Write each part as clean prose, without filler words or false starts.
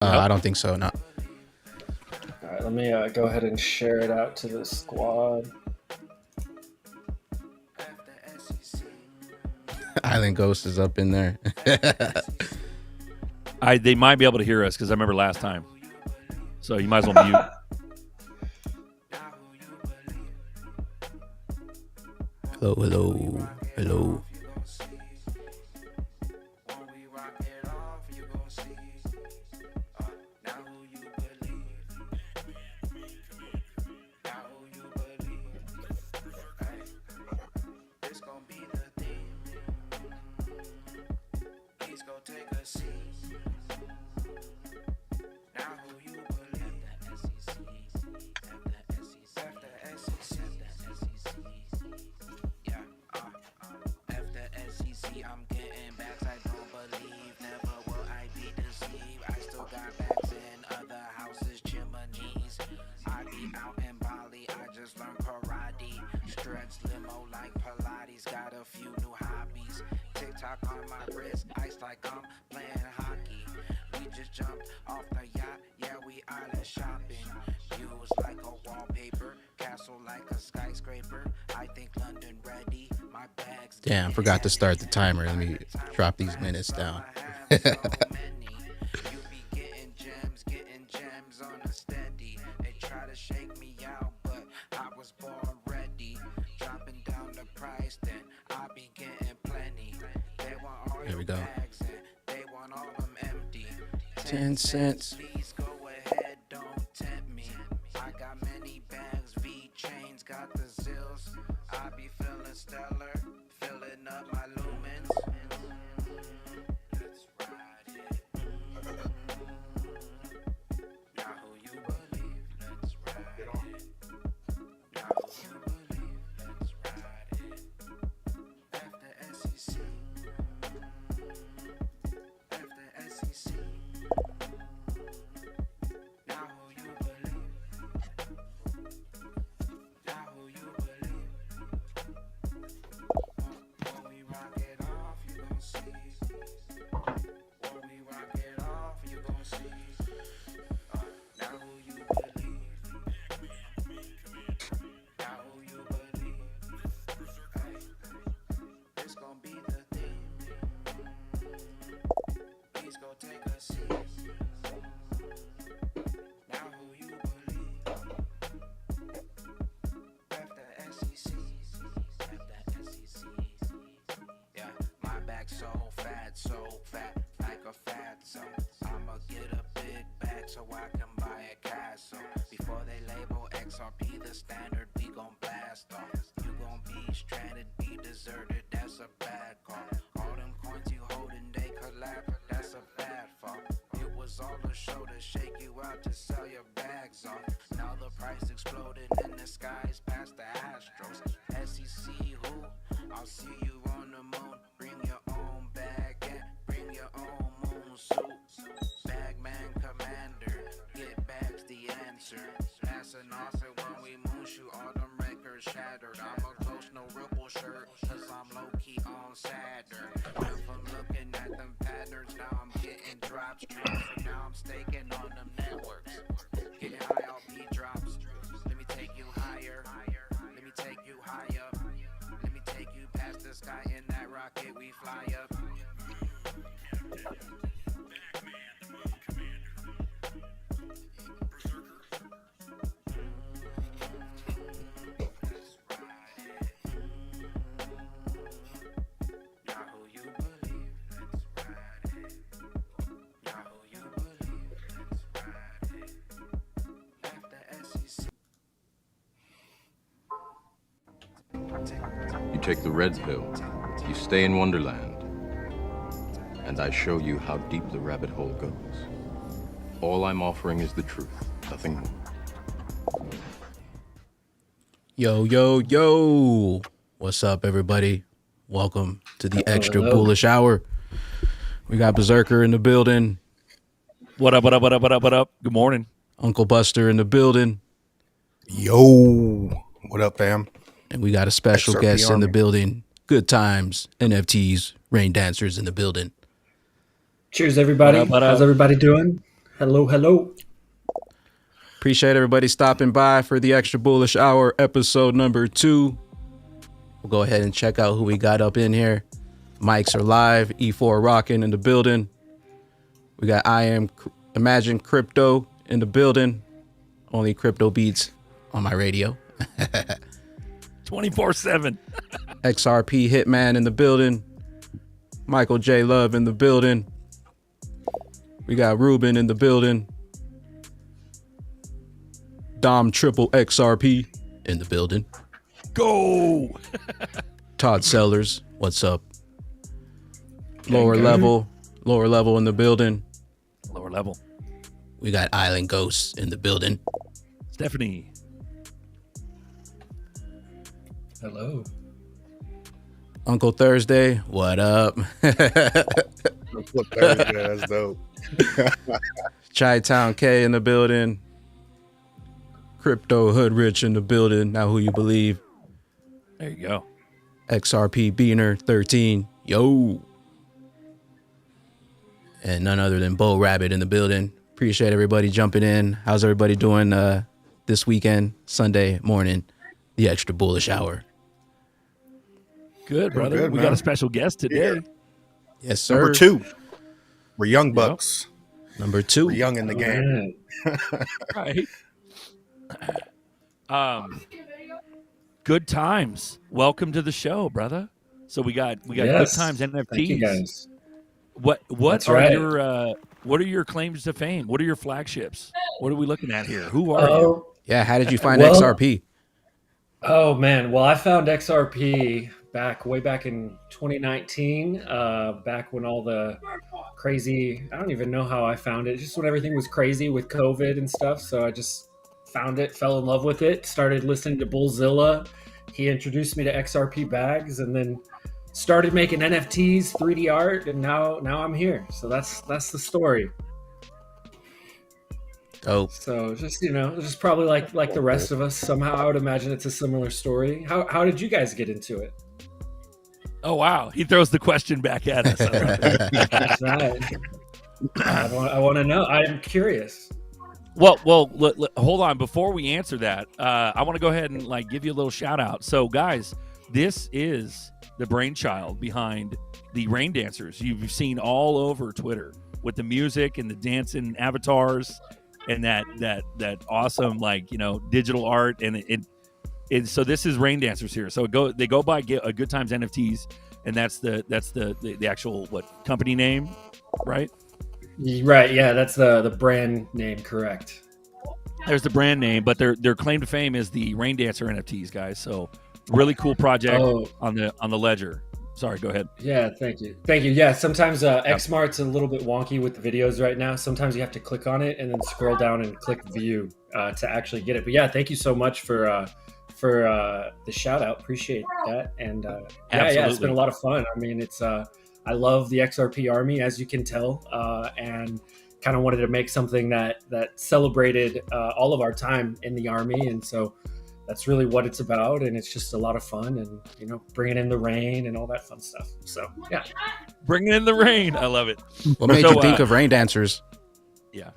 I don't think so. No. All right, let me go ahead and share it out to the squad. Island Ghost is up in there. They might be able to hear us because I remember last time. So you might as well mute. Hello, hello, hello. Damn, forgot to start the timer. Let me drop these minutes down. Here we go. 10 cents. So I can buy a castle. Before they label XRP the standard, we gon' blast off. You gon' be stranded, be deserted, that's a bad call. All them coins you holding, they collapse, that's a bad fall. It was all a show to shake you out to sell your bags off. Now the price exploded in the skies past the Astros. SEC who? I'll see you on the moon. Bring your own bag and bring your own moon suit. Bagman commander, get bags the answer. That's an awesome when we moon shoot, all them records shattered. I'm a ghost, no ripple shirt, cause I'm low-key on Saturn. Went from looking at them patterns, now I'm getting drops. So now I'm staking on them networks. Getting high off drops. Let me take you higher. Let me take you high up. Let me take you past the sky in that rocket, we fly up. You take the red pill, you stay in Wonderland, and I show you how deep the rabbit hole goes. All I'm offering is the truth, nothing more. Yo, yo, yo. What's up, everybody? Welcome to the Extra Bullish Hour. We got Berserker in the building. What up, what up, what up, what up, what up? Good morning. Uncle Buster in the building. Yo, what up, fam? And we got a special XRP guest in Army. the building. Good times, NFTs, rain dancers in the building. Cheers, everybody. What up, what up? How's everybody doing? Hello, hello. Appreciate everybody stopping by for the Extra Bullish Hour, episode number 2. We'll go ahead and check out who we got up in here. Mics are live. E4 rocking in the building. We got Imagine Crypto in the building. Only crypto beats on my radio. 24/7. XRP Hitman in the building. Michael J. Love in the building. We got Ruben in the building. Dom Triple XRP in the building. Go. Todd Sellers, what's up? Lower level in the building. Lower level. We got Island Ghosts in the building. Stephanie. Hello. Uncle Thursday, what up? That's dope. Chi-Town K in the building. Crypto Hood Rich in the building. Now who you believe? There you go. XRP Beaner 13. Yo. And none other than Bo Rabbit in the building. Appreciate everybody jumping in. How's everybody doing this weekend, Sunday morning, the Extra Bullish Hour? Good, brother. Good, we man. got a special guest today. Yeah. Yes, sir. Number 2. We're young bucks. Number 2. We're young in the game. Right. Good times. Welcome to the show, brother. So we got Yes. Good Times NFTs. Thank you guys. What That's are right. your claims to fame? What are your flagships? What are we looking at here? Who are you? Yeah, how did you find Well- XRP? Oh man, well I found XRP way back in 2019, back when all the crazy, I don't even know how I found it, just when everything was crazy with COVID and stuff. So I just found it, fell in love with it, started listening to Bullzilla. He introduced me to XRP Bags, and then started making NFTs, 3D art, and now I'm here. So that's the story. Dope. So just probably like the rest of us. Somehow I would imagine it's a similar story. How did you guys get into it? Oh wow, he throws the question back at us. I love it. That's right. I want to know. I'm curious. Well, hold on. Before we answer that, I want to go ahead and give you a little shout out. So, guys, this is the brainchild behind the Rain Dancers you've seen all over Twitter with the music and the dancing avatars and that awesome digital art and so this is Rain Dancers here. So they go by Good Times NFTs, and that's the actual company name, right? Right. Yeah, that's the brand name. Correct. There's the brand name, but their claim to fame is the Rain Dancer NFTs, guys. So really cool project on the ledger. Sorry, go ahead. Yeah, thank you. Yeah, sometimes Xmart's a little bit wonky with the videos right now. Sometimes you have to click on it and then scroll down and click view to actually get it. But yeah, thank you so much for the shout out. Appreciate that. And yeah, it's been a lot of fun. I mean, it's I love the XRP army, as you can tell, and kind of wanted to make something that celebrated all of our time in the army, and so that's really what it's about. And it's just a lot of fun, and bringing in the rain and all that fun stuff. So yeah, bringing in the rain. I love it. What made you think of Rain Dancers? Yeah.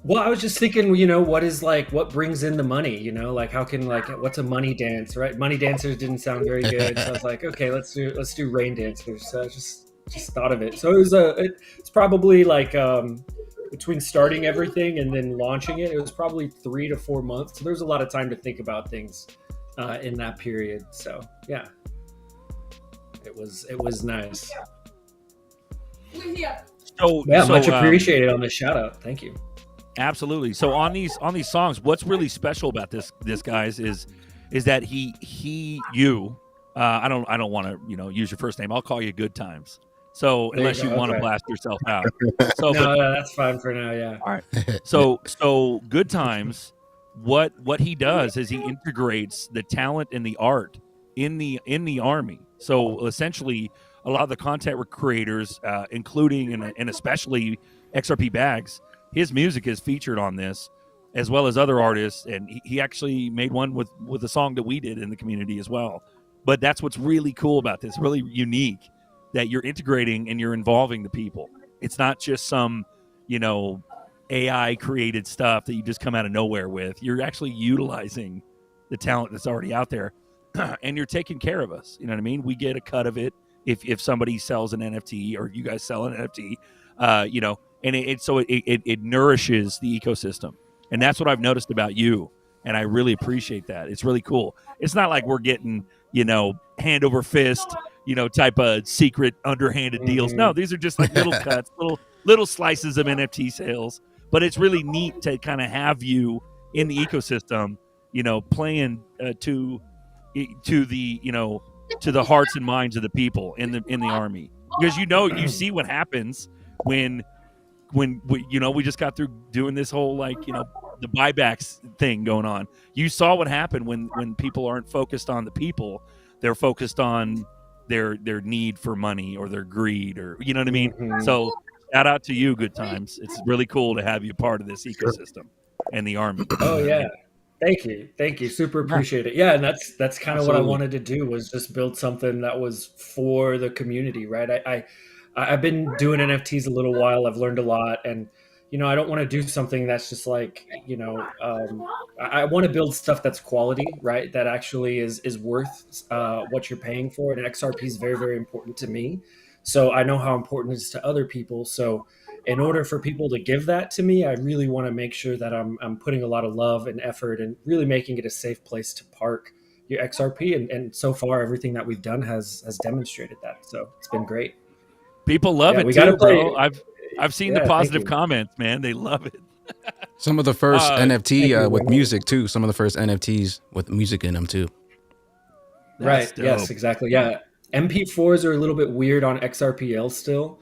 Well, I was just thinking, what brings in the money, how can what's a money dance, right? Money dancers didn't sound very good. So I was like, okay, let's do Rain Dancers. So I just thought of it. So it was it's probably between starting everything and then launching it was probably 3 to 4 months. So there's a lot of time to think about things in that period. So yeah, it was nice. So much appreciated on the shout out. Thank you. Absolutely. So on these songs, what's really special about this guys is that you I don't want to use your first name. I'll call you Good Times. So unless you want to blast yourself out. So no, that's fine for now. Yeah. All right. So Good Times, what he does is he integrates the talent and the art in the army. So essentially, a lot of the content creators, including and especially XRP Bags, his music is featured on this, as well as other artists. And he actually made one with a song that we did in the community as well. But that's what's really cool about this, really unique, that you're integrating and you're involving the people. It's not just some AI created stuff that you just come out of nowhere with. You're actually utilizing the talent that's already out there, and you're taking care of us. You know what I mean? We get a cut of it if somebody sells an NFT or you guys sell an NFT, and so it nourishes the ecosystem, and that's what I've noticed about you, and I really appreciate that. It's really cool. It's not like we're getting hand over fist type of secret underhanded deals. No, these are just like little cuts, little slices of NFT sales. But it's really neat to kind of have you in the ecosystem, playing to the hearts and minds of the people in the army, because you see what happens when we just got through doing this whole the buybacks thing going on. You saw what happened when people aren't focused on the people, they're focused on their need for money or their greed, or you know what I mean. So shout out to you, Good Times. It's really cool to have you part of this ecosystem and the army. Oh yeah. Thank you. Super appreciate it. Yeah, and that's kind of what I wanted to do, was just build something that was for the community, right? I've been doing NFTs a little while. I've learned a lot, and I don't want to do something that's just like I want to build stuff that's quality, right? That actually is worth what you're paying for. And XRP is very, very important to me, so I know how important it is to other people. So in order for people to give that to me, I really want to make sure that I'm putting a lot of love and effort and really making it a safe place to park your XRP. And so far, everything that we've done has demonstrated that. So it's been great. People love it too, bro. I've seen the positive comments, man. They love it. Some of the first NFT with music too. Some of the first NFTs with music in them too. Right. Yes, exactly. Yeah. MP4s are a little bit weird on XRPL still.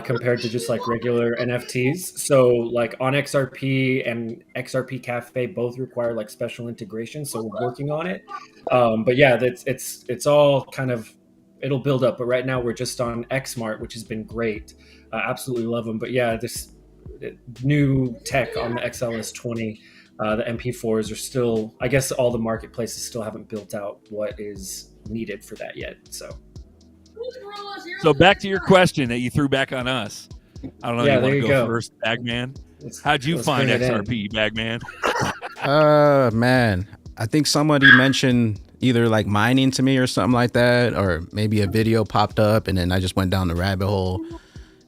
Compared to just like regular NFTs. So like on XRP and XRP Cafe both require like special integration. So we're working on it. But yeah, it's all kind of, it'll build up. But right now we're just on XMart, which has been great. Absolutely love them. But yeah, this new tech on the XLIST 20, the MP4s are still, I guess all the marketplaces still haven't built out what is needed for that yet. So back to your question that you threw back on us. I don't know. Yeah, you want there to you go go. first, Bagman? How'd you find XRP, Bagman? Man, I think somebody mentioned either like mining to me or something like that, or maybe a video popped up and then I just went down the rabbit hole.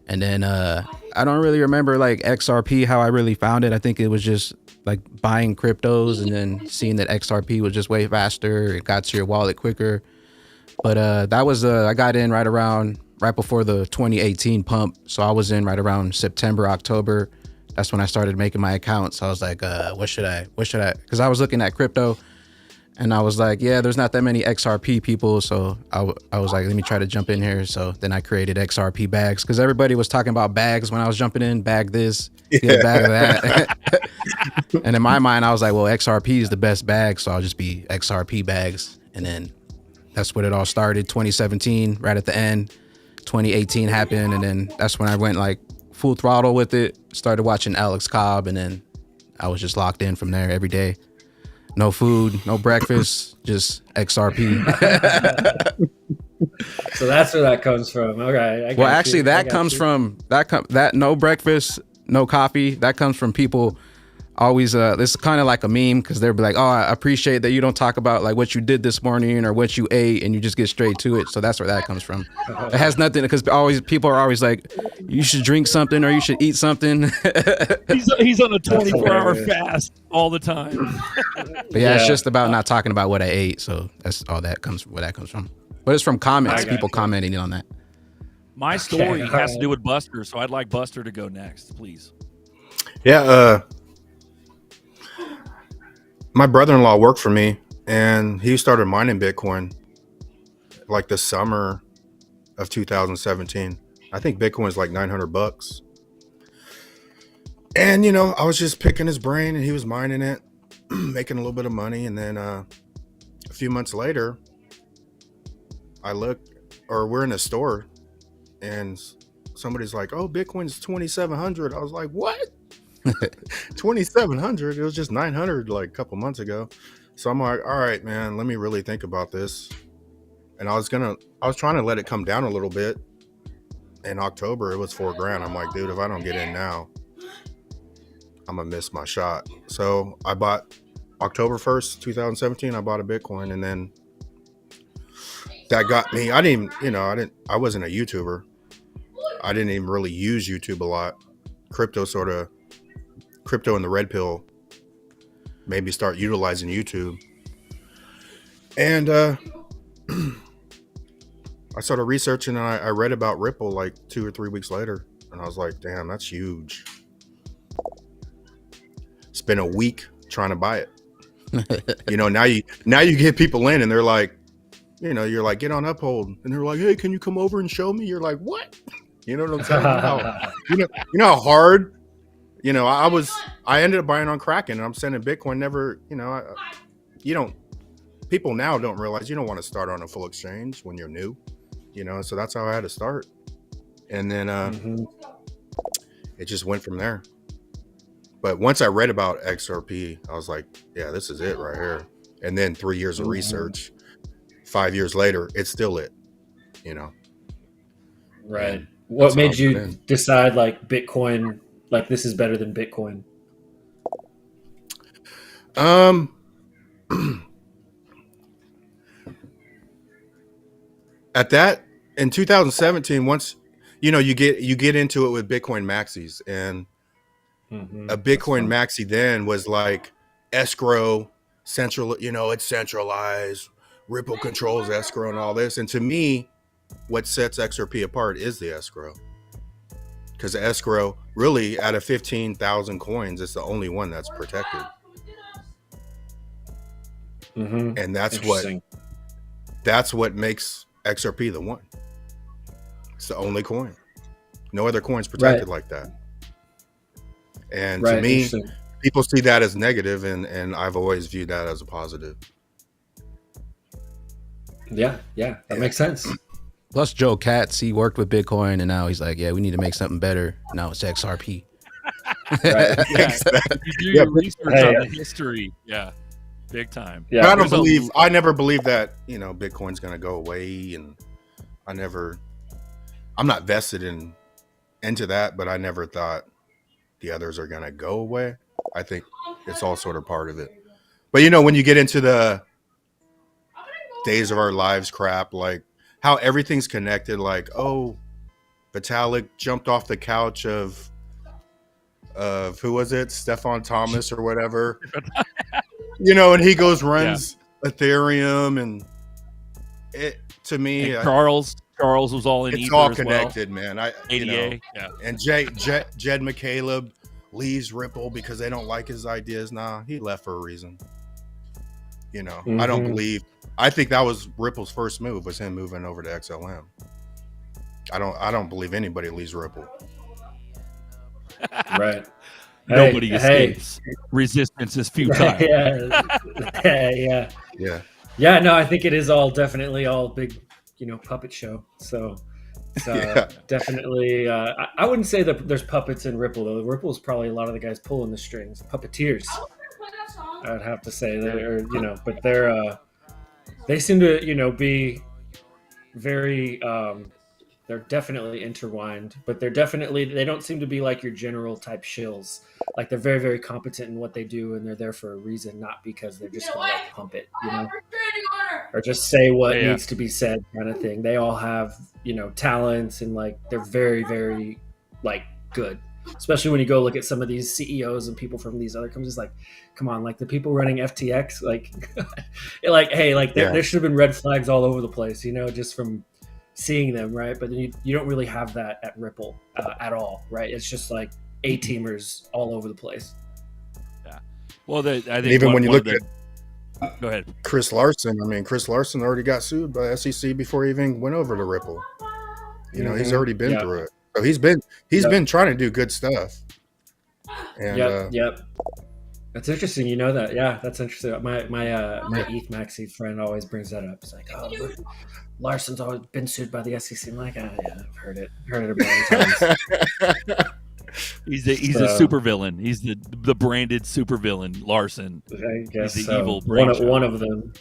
And then I don't really remember like XRP, how I really found it. I think it was just like buying cryptos and then seeing that XRP was just way faster. It got to your wallet quicker. But that was I got in right before the 2018 pump. So I was in right around September, October. That's when I started making my account. So I was like, what should I? Because I was looking at crypto and I was like, yeah, there's not that many XRP people. So I was like, let me try to jump in here. So then I created XRP Bags because everybody was talking about bags when I was jumping in. Bag this, get a bag of that. And in my mind, I was like, well, XRP is the best bag. So I'll just be XRP Bags. And then that's when it all started, 2017, right at the end. 2018 happened, and then that's when I went like full throttle with it. Started watching Alex Cobb, and then I was just locked in from there every day. No food, no breakfast, just XRP. So that's where that comes from. Okay. Well, actually, that comes from that no breakfast, no coffee. That comes from people always this is kind of like a meme because they'll be like, oh, I appreciate that you don't talk about like what you did this morning or what you ate and you just get straight to it. So that's where that comes from. It has nothing, because always people are always like, you should drink something or you should eat something. he's on a 24-hour fast all the time. But yeah, it's just about not talking about what I ate. So that's all that comes where that comes from. But it's from comments, people commenting on that. My story has to do with Buster, so I'd like Buster to go next, please. Yeah, my brother-in-law worked for me, and he started mining Bitcoin like the summer of 2017. I think Bitcoin's like $900. And, I was just picking his brain, and he was mining it, making a little bit of money. And then a few months later, we're in a store, and somebody's like, oh, Bitcoin's 2,700. I was like, what? 2,700? It was just 900 like a couple months ago. So I'm like, all right, man, let me really think about this. And I was trying to let it come down a little bit. In October, it was $4,000. I'm like, dude, if I don't get in now, I'm gonna miss my shot. So I bought October 1st, 2017. I bought a Bitcoin, and then that got me. I wasn't a YouTuber. I didn't even really use YouTube a lot. Crypto and the red pill made me start utilizing YouTube. And I started researching, and I read about Ripple like 2 or 3 weeks later, and I was like, damn, that's huge. Spent a week trying to buy it. Now you get people in, and they're like, you're like, get on Uphold, and they're like, hey, can you come over and show me? You're like, what? You know what I'm saying? you know how hard. I ended up buying on Kraken, and I'm sending Bitcoin. Never, people now don't realize you don't want to start on a full exchange when you're new. So that's how I had to start, and then it just went from there. But once I read about XRP, I was like, yeah, this is it right here. And then 3 years of research, 5 years later, it's still it. Right. And What made you decide like Bitcoin, like this is better than Bitcoin? At that in 2017, once you get into it with Bitcoin maxis, and a Bitcoin maxi then was like escrow central, it's centralized, Ripple controls escrow and all this. And to me, what sets XRP apart is the escrow, because the escrow really, out of 15,000 coins, it's the only one that's protected. And that's what makes XRP the one. It's the only coin. No other coin's protected like that. And to me, people see that as negative, and I've always viewed that as a positive. Yeah, that makes sense. Plus, Joe Katz, he worked with Bitcoin, and now he's like, yeah, we need to make something better. Now it's XRP. Yeah, you do your research on the history. Yeah, big time. Yeah, I never believed that Bitcoin's going to go away, and I'm not vested into that, but I never thought the others are going to go away. I think it's all sort of part of it. But when you get into the days of our lives crap, like how everything's connected, like, oh, Vitalik jumped off the couch of who was it, Stefan Thomas or whatever, and he goes runs Ethereum, and it, to me, and Charles was all in. It's Ether all as connected, well. man. ADA, and Jed McCaleb leaves Ripple because they don't like his ideas. Nah, he left for a reason. I don't believe. I think that was Ripple's first move, was him moving over to XLM. I don't believe anybody leaves Ripple. Right. Nobody escapes. Resistance is futile. Yeah. No, I think it is all definitely all big, puppet show. So definitely, I wouldn't say that there's puppets in Ripple though. Ripple is probably a lot of the guys pulling the strings, puppeteers. I would have to say but they seem to be very they're definitely intertwined, but they don't seem to be like your general type shills. Like they're very, very competent in what they do, and they're there for a reason, not because they're just gonna pump it, or just say what needs to be said kind of thing. They all have talents, and like they're very, very good. Especially when you go look at some of these CEOs and people from these other companies, like, come on, like the people running FTX, there should have been red flags all over the place, just from seeing them, right? But then you don't really have that at Ripple at all, right? It's just like A-teamers all over the place. Yeah. Well, I think even when you look at go ahead, Chris Larson. I mean, Chris Larson already got sued by SEC before he even went over to Ripple. He's already been through it. So he's been trying to do good stuff. And, Yep. That's interesting. You know that? Yeah, that's interesting. My ETH Maxi friend always brings that up. He's like, "Oh, look, Larson's always been sued by the SEC." I'm like, "Yeah, I've heard it a million times." He's a supervillain. He's the branded supervillain, Larson. I guess he's the so. evil one of them.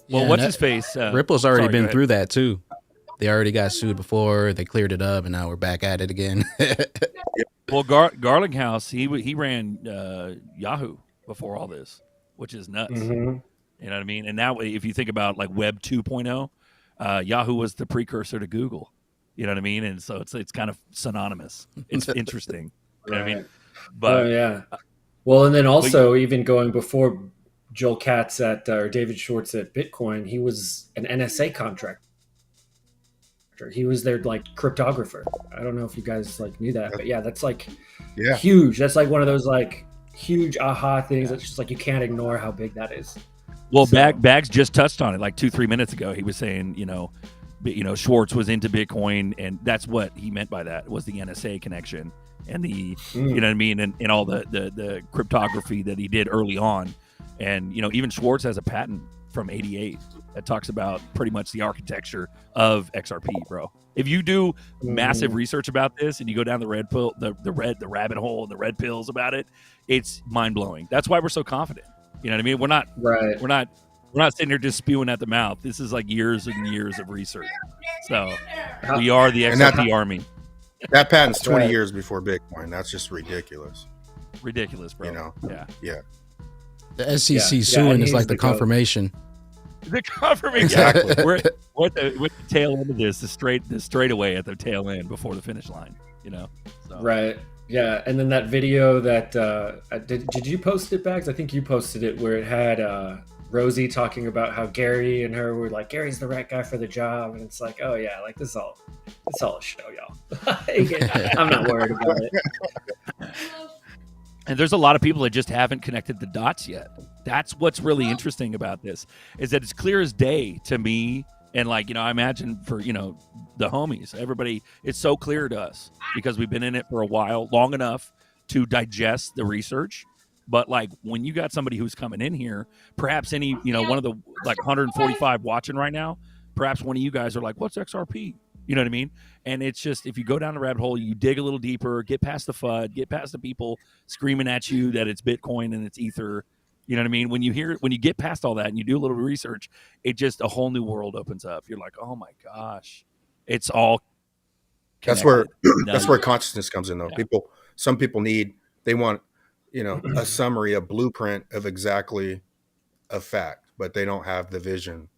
Well, what's his face? Ripple's already been through that too. They already got sued before. They cleared it up, and now we're back at it again. Well, Garlinghouse, he ran Yahoo before all this, which is nuts. Mhm. You know what I mean? And now, if you think about like Web 2.0, Yahoo was the precursor to Google. You know what I mean? And so it's kind of synonymous. It's interesting. You know what I mean? But yeah. Well, and then also even going before Joel Katz or David Schwartz at Bitcoin, he was an NSA contractor. He was their like cryptographer. I don't know if you guys like knew that, but yeah, that's like huge. That's like one of those like huge aha things that's just like you can't ignore how big that is. Well, Bags just touched on it like 2-3 minutes ago. He was saying, Schwartz was into Bitcoin, and that's what he meant by that was the NSA connection and the, you know what I mean, and all the cryptography that he did early on. And, even Schwartz has a patent from '88 that talks about pretty much the architecture of XRP, bro. If you do massive research about this and you go down the rabbit hole and the red pills about it, it's mind blowing. That's why we're so confident. You know what I mean? We're not sitting here just spewing at the mouth. This is like years and years of research. So we are the XRP army. That patent's 20 years before Bitcoin. That's just ridiculous. Ridiculous, bro. Yeah. The SEC suing is like the confirmation. The confirmation. Exactly. We're at the tail end of this, the straightaway at the tail end before the finish line. So. Right. Yeah, and then that video that did you post it, Bags? I think you posted it where it had Rosie talking about how Gary and her were like, Gary's the right guy for the job, and it's like, oh yeah, like it's all a show, y'all. I'm not worried about it. And there's a lot of people that just haven't connected the dots yet. That's what's really interesting about this, is that it's clear as day to me. And like, I imagine for, the homies, everybody, it's so clear to us because we've been in it for a while, long enough to digest the research. But like when you got somebody who's coming in here, perhaps any, one of the like 145 watching right now, perhaps one of you guys are like, what's XRP? You know what I mean? And it's just, if you go down the rabbit hole, you dig a little deeper, get past the FUD, get past the people screaming at you that it's Bitcoin and it's Ether. You know what I mean? When you get past all that and you do a little research, it just a whole new world opens up. You're like, oh my gosh, it's all connected. That's where consciousness comes in, though. Yeah. Some people they want, a summary, a blueprint of exactly a fact, but they don't have the vision,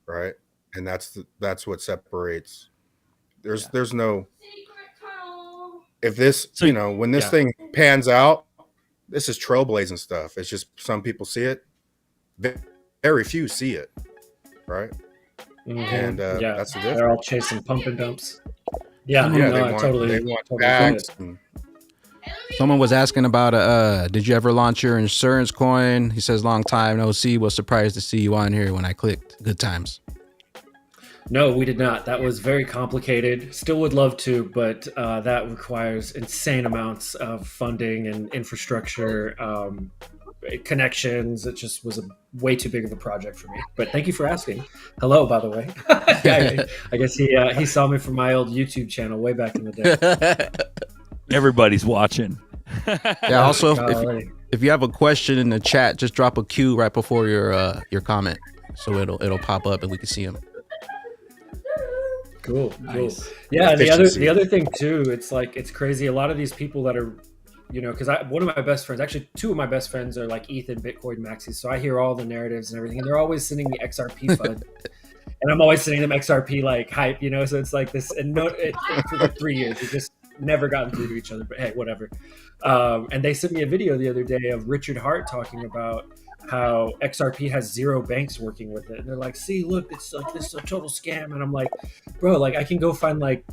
right? And that's what separates. There's no, if this, when this thing pans out, this is trailblazing stuff. It's just some people see it, very few see it, right? Mm-hmm. And that's the difference. They're all chasing pump and dumps. Yeah, they want bags. Someone was asking about did you ever launch your insurance coin? He says, long time no see. Was surprised to see you on here when I clicked. Good times. No, we did not. That was very complicated. Still would love to, but that requires insane amounts of funding and infrastructure, connections. It just was way too big of a project for me. But thank you for asking. Hello, by the way. I guess he saw me from my old YouTube channel way back in the day. Everybody's watching. Yeah. Also, if you have a question in the chat, just drop a Q right before your comment, so it'll pop up and we can see them. Cool. Nice. Yeah. The other thing too, it's crazy. A lot of these people that are, because one of my best friends, actually two of my best friends are like ETH and Bitcoin maxis. So I hear all the narratives and everything, and they're always sending me XRP FUD. And I'm always sending them XRP like hype, so it's like this, and for like 3 years, we just never gotten through to each other, but hey, whatever. And they sent me a video the other day of Richard Hart talking about how XRP has 0 banks working with it. And they're like, see, look, it's like this is a total scam. And I'm like, bro, like I can go find like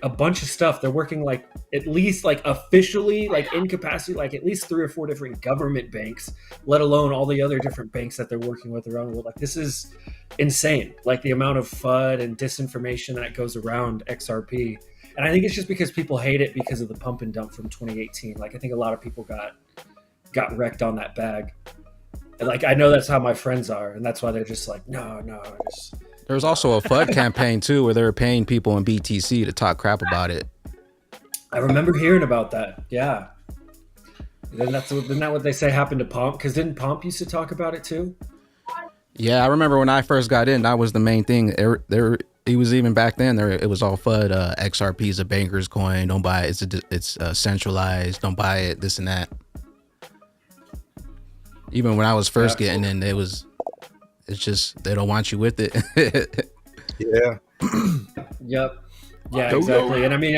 a bunch of stuff. They're working like at least like officially like in capacity, like at least 3 or 4 different government banks, let alone all the other different banks that they're working with around the world. Like this is insane. Like the amount of FUD and disinformation that goes around XRP. And I think it's just because people hate it because of the pump and dump from 2018. Like I think a lot of people got wrecked on that bag. And like I know that's how my friends are, and that's why they're just like, no. There's also a FUD campaign too, where they were paying people in BTC to talk crap about it. I remember hearing about that. Yeah. Isn't that what they say happened to Pomp? Because didn't Pomp used to talk about it too? Yeah, I remember when I first got in, that was the main thing. He was even back then. There, it was all FUD. XRP is a banker's coin. Don't buy it. It's centralized. Don't buy it. This and that. Even when I was first getting in, it's just they don't want you with it. Yeah. Yep. Yeah, exactly. And I mean,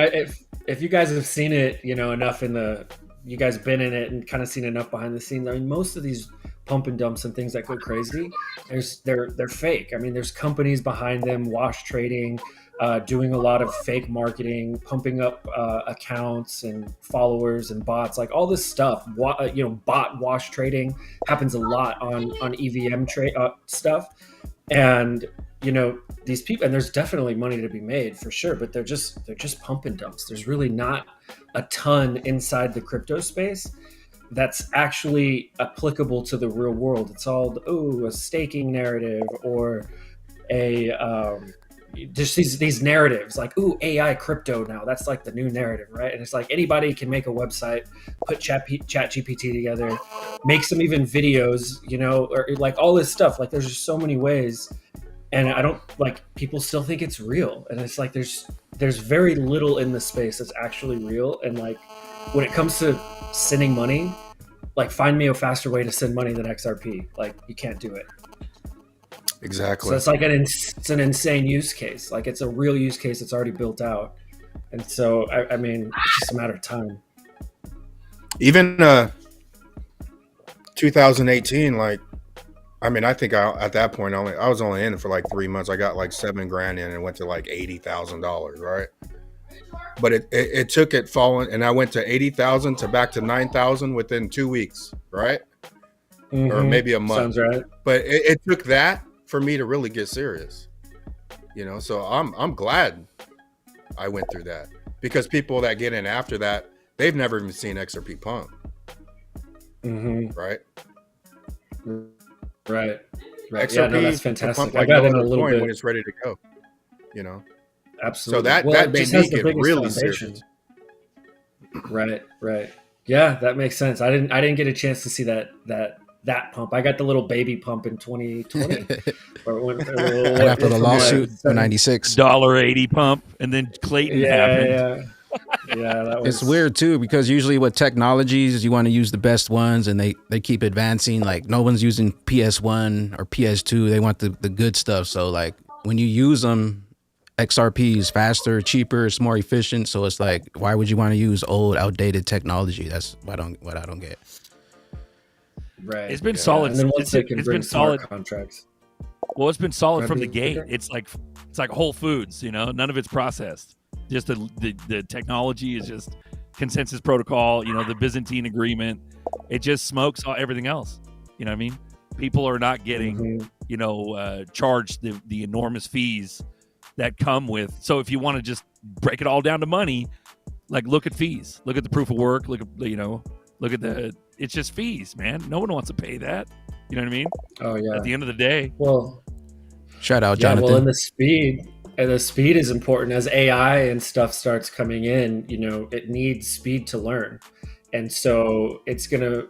if you guys have seen it, enough you guys have been in it and kind of seen enough behind the scenes. I mean, most of these pump and dumps and things that go crazy, they're fake. I mean, there's companies behind them, wash trading, doing a lot of fake marketing, pumping up accounts and followers and bots, like all this stuff. Bot wash trading happens a lot on EVM trade stuff, and these people, and there's definitely money to be made for sure, but they're just pump and dumps. There's really not a ton inside the crypto space that's actually applicable to the real world. It's all a staking narrative or just these narratives like AI crypto now. That's like the new narrative, right? And it's like anybody can make a website, put chat GPT together, make some even videos, or like all this stuff. Like there's just so many ways. And I don't people still think it's real. And it's like there's very little in the space that's actually real. And like when it comes to sending money, like find me a faster way to send money than XRP. Like you can't do it. Exactly. So it's like it's an insane use case. Like it's a real use case that's already built out. And so I mean it's just a matter of time. Even 2018, I think at that point I was only in it for like 3 months. I got like $7,000 in and went to like $80,000, right? But it took it falling, and I went to 80,000 to back to 9,000 within 2 weeks, right? Mm-hmm. Or maybe a month. Sounds right. But it took that for me to really get serious, So I'm glad I went through that, because people that get in after that, they've never even seen XRP pump, right? Right. XRP, yeah, no, that's fantastic. I got in a little bit when it's ready to go, Absolutely. So that made me get really serious. Right. Yeah, that makes sense. I didn't get a chance to see that pump. I got the little baby pump in 2020. Right after the lawsuit, the $96 $1.80 pump, and then Clayton happened. Yeah, that was... It's weird too, because usually with technologies, you want to use the best ones, and they keep advancing. Like no one's using PS1 or PS2. They want the good stuff. So like when you use them, XRP is faster, cheaper, it's more efficient. So it's like, why would you want to use old, outdated technology? That's what I don't get. Right. It's been solid. And then once they can bring solid contracts. Well, it's been solid from the gate. It's like Whole Foods, none of it's processed. Just the technology is just consensus protocol, the Byzantine agreement. It just smokes everything else. You know what I mean? People are not getting, charged the enormous fees that come with. So if you want to just break it all down to money, like look at fees, look at the proof of work, look at it's just fees, man. No one wants to pay that. You know what I mean? Oh yeah. At the end of the day. Well, shout out, Jonathan. Well, and the speed is important as AI and stuff starts coming in. It needs speed to learn, and so it's gonna,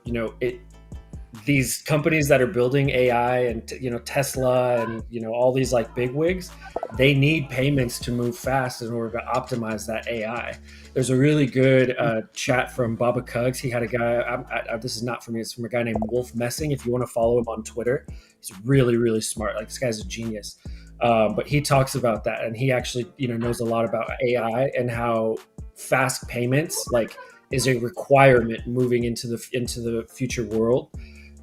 these companies that are building AI and Tesla and all these like big wigs, they need payments to move fast in order to optimize that AI. There's a really good chat from Baba Cugs. He had a guy. This is not from me. It's from a guy named Wolf Messing. If you want to follow him on Twitter, he's really, really smart. Like this guy's a genius. But he talks about that, and he actually knows a lot about AI and how fast payments is a requirement moving into the future world.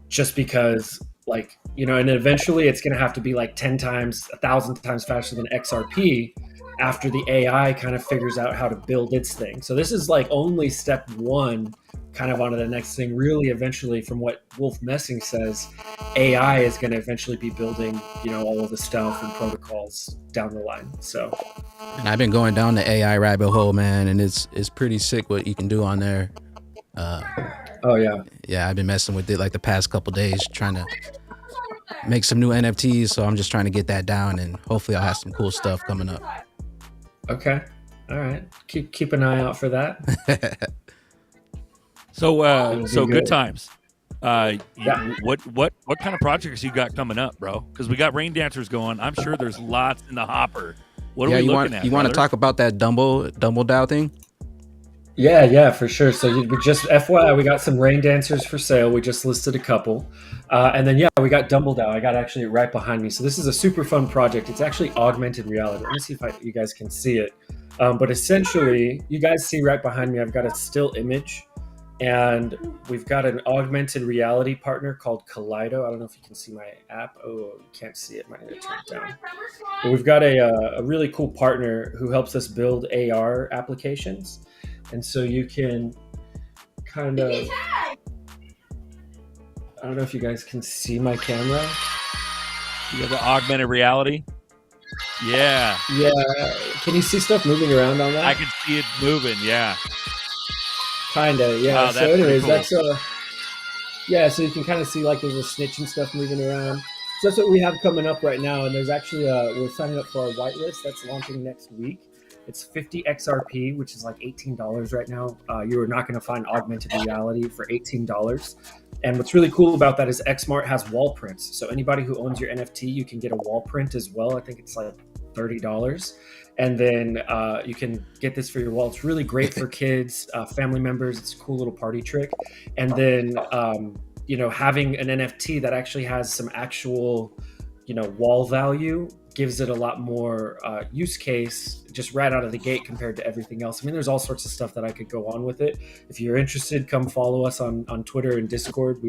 Just because and eventually it's going to have to be 10 times, 1,000 times faster than XRP after the AI kind of figures out how to build its thing. So this is only step one, kind of onto the next thing. Really, eventually, from what Wolf Messing says, AI is going to eventually be building, all of the stuff and protocols down the line. So, and I've been going down the AI rabbit hole, man, and it's pretty sick what you can do on there. Oh yeah. Yeah, I've been messing with it the past couple days, trying to make some new NFTs. So I'm just trying to get that down, and hopefully I'll have some cool stuff coming up. Okay. All right. Keep an eye out for that. So good times. Yeah. What kind of projects you got coming up, bro? Because we got Rain Dancers going. I'm sure there's lots in the hopper What are we looking at? You want to brother? talk about that Dumbled Out thing? Yeah, for sure. So we just FYI, we got some rain dancers for sale. We just listed a couple, and then we got Dumbled Out. I got actually right behind me. So this is a super fun project. It's actually augmented reality. Let me see if you guys can see it. But essentially, you guys see right behind me, I've got a still image, and we've got an augmented reality partner called Kaleido. I don't know if you can see my app. Oh, you can't see it. Might need to turn it down. But we've got a really cool partner who helps us build AR applications. And so you can kind of, I don't know if you guys can see my camera. You have the augmented reality. Yeah. Yeah. Can you see stuff moving around on that? I can see it moving. Yeah. Kind of. Yeah. Oh, So anyways, that's so you can kind of see like there's a snitch and stuff moving around. So that's what we have coming up right now. And there's actually, we're signing up for our whitelist that's launching next week. It's 50 XRP, which is like $18 right now. You are not going to find augmented reality for $18. And what's really cool about that is XMart has wall prints. So anybody who owns your NFT, you can get a wall print as well. I think it's like $30. And then you can get this for your wall. It's really great for kids, family members. It's a cool little party trick. And then, having an NFT that actually has some actual, wall value gives it a lot more use case just right out of the gate compared to everything else. I mean, there's all sorts of stuff that I could go on with it. If you're interested, come follow us on Twitter and Discord.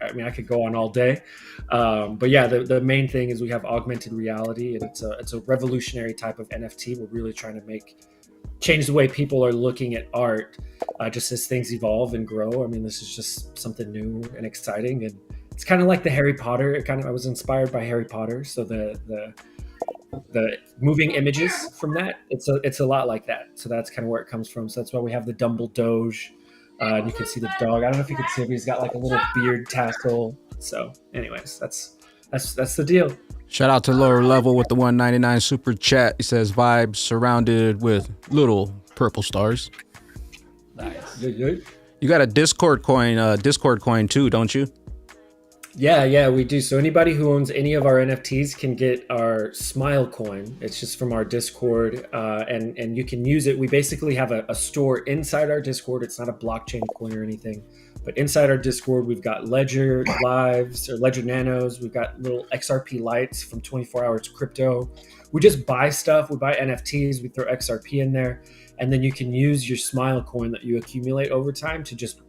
I could go on all day. But yeah, the main thing is we have augmented reality, and it's a revolutionary type of NFT. We're really trying to change the way people are looking at art, just as things evolve and grow. I mean, this is just something new and exciting, and it's kind of like the Harry Potter. I was inspired by Harry Potter, so the moving images from that, it's a lot like that. So that's kind of where it comes from. So that's why we have the Dumbled Doge. And you can see the dog. I don't know if you can see it, but he's got like a little beard tassel. So anyways, that's the deal. Shout out to Lower Level with the 199 super chat. He says vibes surrounded with little purple stars. Nice. Yeah. You got a Discord coin too, don't you? Yeah, we do. So anybody who owns any of our NFTs can get our Smile coin. It's just from our Discord, and you can use it. We basically have a store inside our Discord. It's not a blockchain coin or anything, but inside our Discord, we've got Ledger Lives or Ledger Nanos. We've got little XRP lights from 24 Hours Crypto. We just buy stuff. We buy NFTs. We throw XRP in there, and then you can use your Smile coin that you accumulate over time to just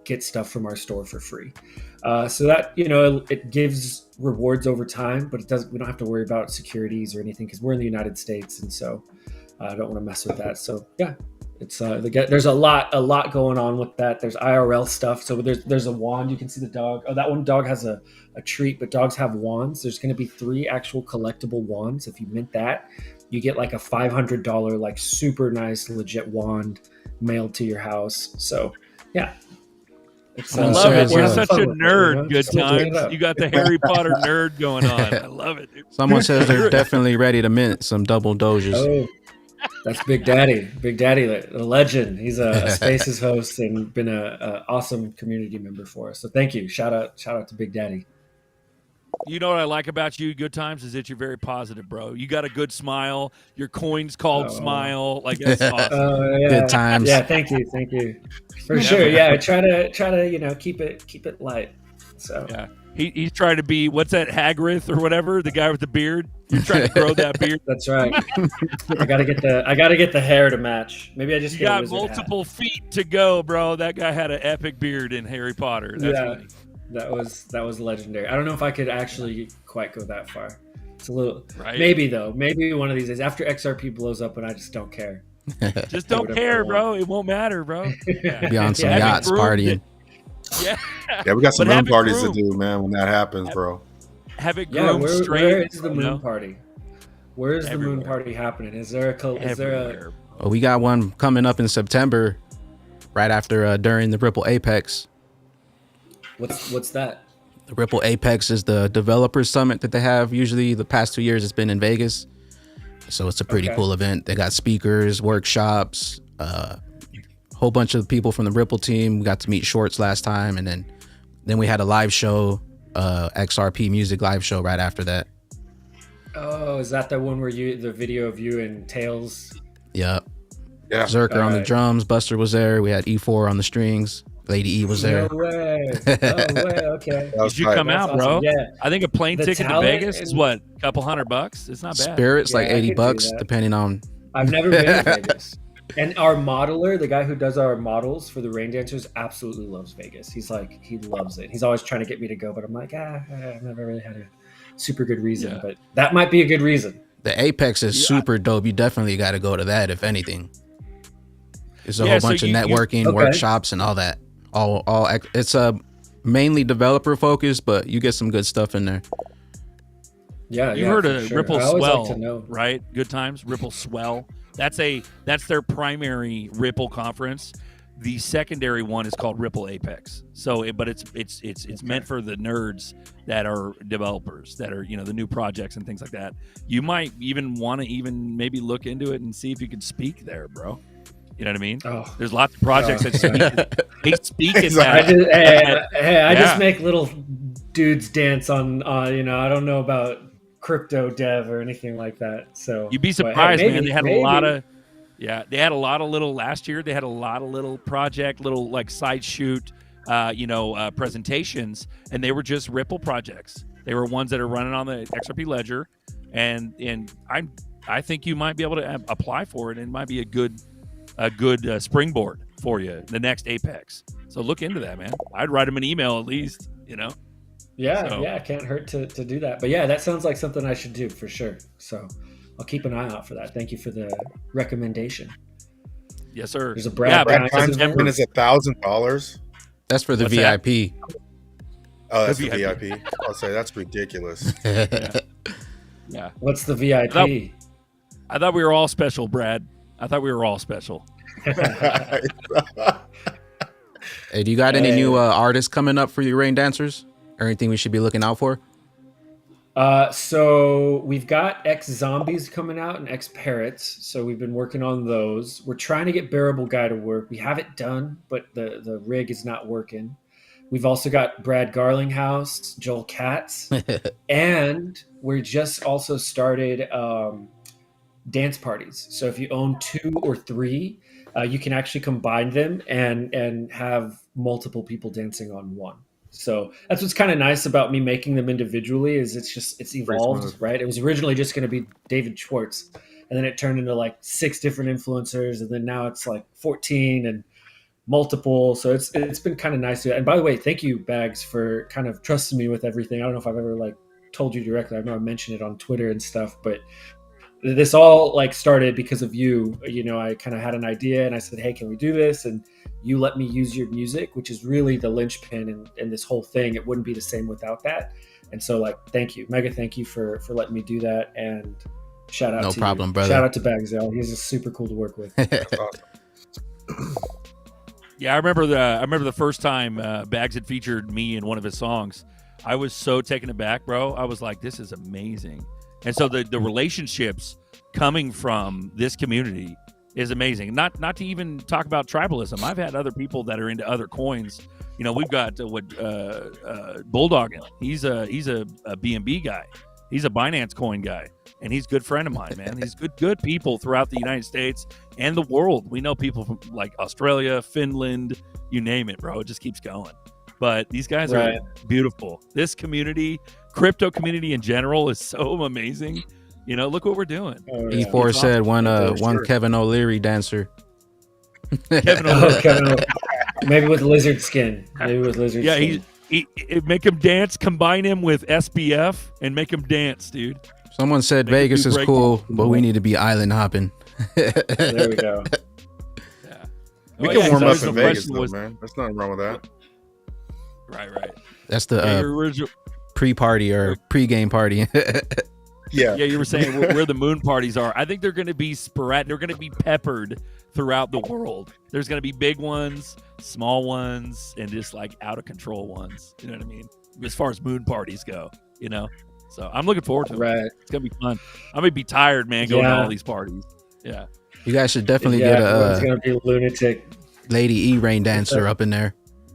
get stuff from our store for free. So that, it gives rewards over time, but we don't have to worry about securities or anything because we're in the United States. And so I don't want to mess with that. So yeah, it's, there's a lot going on with that. There's IRL stuff. So there's a wand. You can see the dog. Oh, that one dog has a treat, but dogs have wands. There's going to be 3 actual collectible wands. If you mint that, you get like a $500, like super nice, legit wand mailed to your house. So yeah. I love it. You're such a nerd. Good times. You got the Harry Potter nerd going on. I love it, dude. Someone says they're definitely ready to mint some double doges. Oh, that's Big Daddy. Big Daddy, a legend. He's a Spaces host and been a awesome community member for us. So thank you. Shout out to Big Daddy. You know what I like about you, Good Times, is that you're very positive, bro. You got a good smile. Your coin's called Smile. Like, that's awesome. Yeah. Good times. Yeah, thank you. For sure. Yeah, I try to keep it light. So yeah, he's trying to be, what's that, Hagrid or whatever, the guy with the beard. You're trying to grow that beard. That's right. I gotta get the hair to match. Maybe I just got multiple feet to go, bro. That guy had an epic beard in Harry Potter. That's funny. That was legendary. I don't know if I could actually quite go that far. It's a little, right? Maybe though. Maybe one of these days after XRP blows up, and I just don't care. Just don't care, bro. It won't matter, bro. Yeah. Be on some yachts partying. Yeah, we got some moon parties to do, man. When that happens, bro. Have it groomed straight. Where is the moon party? Where is the moon party happening? Is there a? Oh, we got one coming up in September, right after during the Ripple Apex. What's that? The Ripple Apex is the developer summit that they have. Usually the past 2 years it's been in Vegas. So it's a pretty cool event. They got speakers, workshops, a whole bunch of people from the Ripple team. We got to meet Shorts last time. And then we had a live show, XRP music live show right after that. Oh, is that the one where the video of you and Tails? Yep. Yeah. Zerker on the Alright. drums. Buster was there. We had E4 on the strings. Lady E was there. No way. Oh, way. Okay. That You was should tight. come That's out, bro. awesome. Yeah. I think a plane The ticket to talent Vegas is and- what, a couple $100. It's not bad. Spirits like Yeah, I could do $80, that. depending on. I've never been to Vegas. And our modeler, the guy who does our models for the rain dancers, absolutely loves Vegas. He's like, he loves it. He's always trying to get me to go, but I'm like, I've never really had a super good reason. Yeah. But that might be a good reason. The Apex is Yeah. super dope. You definitely got to go to that, if anything. It's a Yeah, whole so bunch of you- networking, Okay. workshops, and all that. It's mainly developer focused, but you get some good stuff in there. Yeah, You yeah, heard for of sure. Ripple I always Swell, like to know. right? Good times, Ripple Swell. That's their primary Ripple conference. The secondary one is called Ripple Apex. So, but it's meant for the nerds that are developers, that are the new projects and things like that. You might even want to maybe look into it and see if you could speak there, bro. You know what I mean? Oh. There's lots of projects that they speak in I that. just, I Yeah. just make little dudes dance on I don't know about crypto dev or anything like that. So You'd be but, hey, surprised, man. maybe- They had maybe. a lot of, they had a lot of little last year. They had a lot of little project, little like side shoot, presentations, and they were just Ripple projects. They were ones that are running on the XRP ledger, and I think you might be able to apply for it, and it might be a good springboard for you, the next Apex. So look into that, man. I'd write them an email at least, Yeah, So- yeah, it can't hurt to do that. But yeah, that sounds like something I should do for sure. So I'll keep an eye out for that. Thank you for the recommendation. Yes, sir. There's a Brad Yeah, Brown Brad but Times September- is $1,000. That's for the What's that? VIP. Oh, that's The the VIP. VIP. I'll say that's ridiculous. Yeah. What's the VIP? I thought we were all special, Brad. I thought we were all special. Hey, do you got any new artists coming up for your rain dancers? Or anything we should be looking out for? So we've got X Zombies coming out and X Parrots. So we've been working on those. We're trying to get Bearable Guy to work. We have it done, but the rig is not working. We've also got Brad Garlinghouse, Joel Katz, and we just also started dance parties. So if you own 2 or 3, you can actually combine them and have multiple people dancing on one. So that's what's kind of nice about me making them individually is it's evolved, smooth. right? It was originally just going to be David Schwartz, and then it turned into like 6 different influencers, and then now it's like 14 and multiple. So it's been kind of nice. And by the way, thank you, Bags, for kind of trusting me with everything. I don't know if I've ever like told you directly. I know I mentioned it on Twitter and stuff, but this all like started because of you. I kind of had an idea and I said, hey, can we do this? And you let me use your music, which is really the linchpin in this whole thing. It wouldn't be the same without that. And so like, thank you, mega thank you for letting me do that. And shout out No to problem, you. brother. Shout out to Bags, y'all. He's just super cool to work with. That's awesome. Yeah, I remember the first time Bags had featured me in one of his songs. I was so taken aback, bro. I was like, this is amazing. And so the relationships coming from this community is amazing. Not to even talk about tribalism. I've had other people that are into other coins. We've got Bulldog. He's a BNB guy. He's a Binance coin guy, and he's a good friend of mine, man. He's good people throughout the United States and the world. We know people from like Australia, Finland, you name it, bro. It just keeps going. But these guys Right. are beautiful. This community, crypto community in general, is so amazing. Look what we're doing. Oh, yeah. E4 It's said one For one sure. Kevin O'Leary dancer. Kevin Oh, O'Leary. Kevin, maybe with lizard skin. Yeah, Skin. he make him dance, combine him with SBF, and make him dance, dude. Someone said They could Vegas do is break cool, dance. but we need to be island hopping. There we go. Yeah. We Oh, can yeah, warm so up his in Vegas, question though, was- man. There's nothing wrong with that. Right. That's Yeah, the your original- pre-party or pre-game party. Yeah. Yeah, you were saying where the moon parties are. I think they're going to be sporadic. They're going to be peppered throughout the world. There's going to be big ones, small ones, and just like out of control ones. You know what I mean? As far as moon parties go, So I'm looking forward to it. Right. It's going to be fun. I'm going to be tired, man, going to Yeah. all these parties. Yeah. You guys should definitely Yeah, get everyone's a gonna be lunatic. Lady E rain dancer up in there.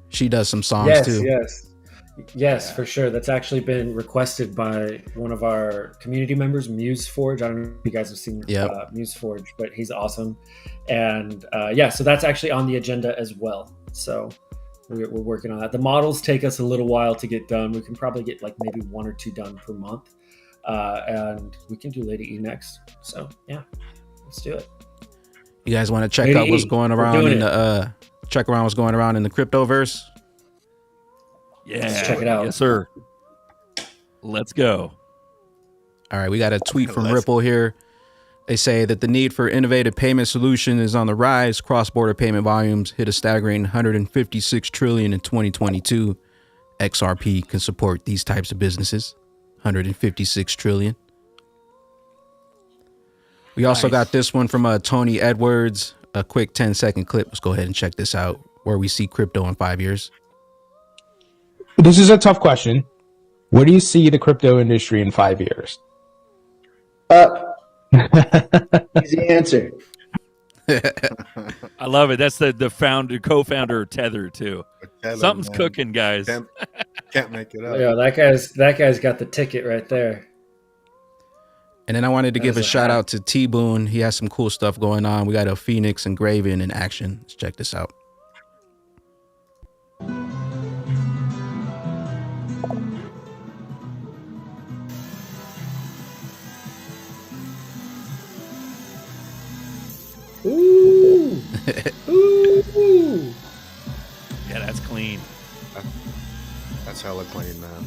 She does some songs Yes, too. yes. Yes, for sure. That's actually been requested by one of our community members, MuseForge. I don't know if you guys have seen MuseForge, but he's awesome. And so that's actually on the agenda as well. So we're working on that. The models take us a little while to get done. We can probably get like maybe 1 or 2 done per month. And we can do Lady E next. So yeah, let's do it. You guys want to check out what's going around in the what's going around in the cryptoverse? Yeah, let's check it out. Yes, sir. Let's go. All right, we got a tweet from Ripple here. They say that the need for innovative payment solution is on the rise. Cross-border payment volumes hit a staggering 156 trillion in 2022. XRP can support these types of businesses. 156 trillion. We also got this one from Tony Edwards. A quick 10-second clip. Let's go ahead and check this out. Where we see crypto in 5 years. This is a tough question. Where do you see the crypto industry in 5 years? Easy answer. I love it. That's the co-founder of Tether too. Something's cooking, guys. Can't make it up. Yeah, that guy's got the ticket right there. And then I wanted to give a shout out to T-Boone. He has some cool stuff going on. We got a Phoenix engraving in action. Let's check this out. Ooh. Ooh. Yeah, that's clean. That's hella clean, man.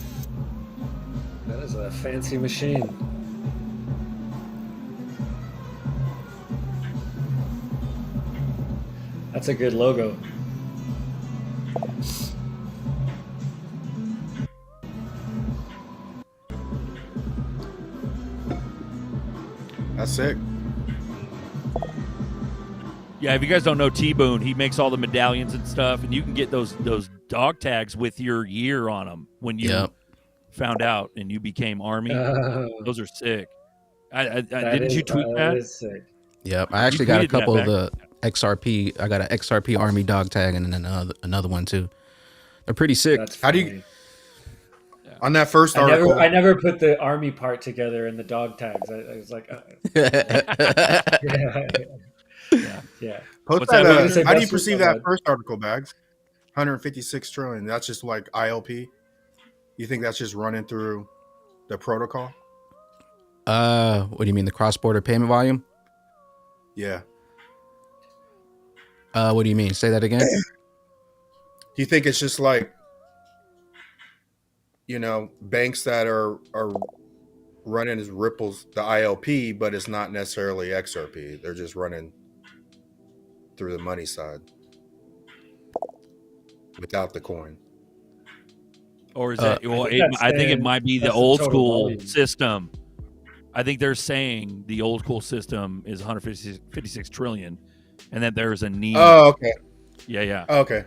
That is a fancy machine. That's a good logo. That's sick. Yeah, if you guys don't know T-Boone, he makes all the medallions and stuff, and you can get those dog tags with your year on them when you found out and you became Army. Those are sick. Didn't you tweet that? That is sick. Yep, I actually got a couple of the XRP. I got an XRP Army dog tag and then another one too. They're pretty sick. How do you? On that first article, I never put the Army part together in the dog tags. I was like, yeah. Post that, how do you perceive that first article, Bags? 156 trillion. That's just like ILP. You think that's just running through the protocol? What do you mean, the cross-border payment volume? Yeah. What do you mean? Say that again. Do you think it's just like, banks that are running as Ripple's the ILP, but it's not necessarily XRP. They're just running through the money side without the coin. Or is that? Well, I think it might be the old school system. I think they're saying the old school system is 156 trillion, and that there's a need. Oh, okay. Yeah. Okay.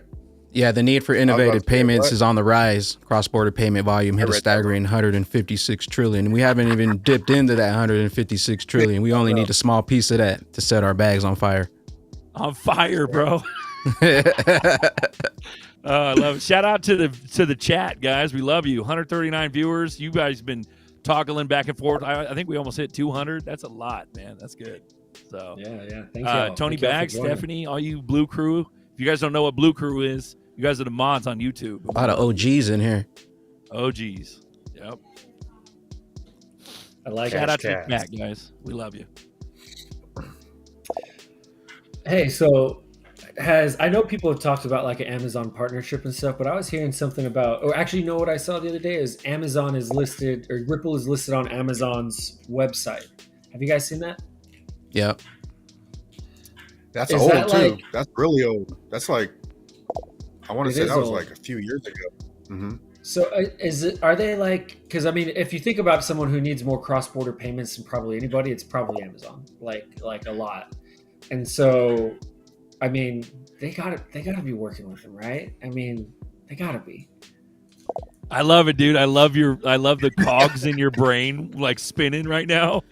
Yeah, the need for innovative payments is on the rise. Cross-border payment volume hit a staggering 156 trillion. We haven't even dipped into that 156 trillion. We only need a small piece of that to set our bags on fire. On fire, bro. I love it. Shout out to the chat, guys. We love you. 139 viewers. You guys been toggling back and forth. I think we almost hit 200. That's a lot, man. That's good. So yeah. Thank you. Tony Bags, Stephanie, all you Blue Crew. If you guys don't know what Blue Crew is, you guys are the mods on YouTube. A lot of OGs in here. OGs. Yep. I like Shout out to the chat, guys. We love you. Hey, so I know people have talked about like an Amazon partnership and stuff, but I was hearing something about, or actually, you know what I saw the other day is Amazon is listed, or Ripple is listed on Amazon's website. Have you guys seen that? Yep. That's old too. That's really old. That's like, I want to say that was like a few years ago. Mm-hmm. So are they like, because I mean, if you think about someone who needs more cross-border payments than probably anybody, it's probably Amazon, like a lot. And so, I mean, they gotta be working with them, right? I mean, they gotta be. I love it, dude. I love the cogs in your brain like spinning right now.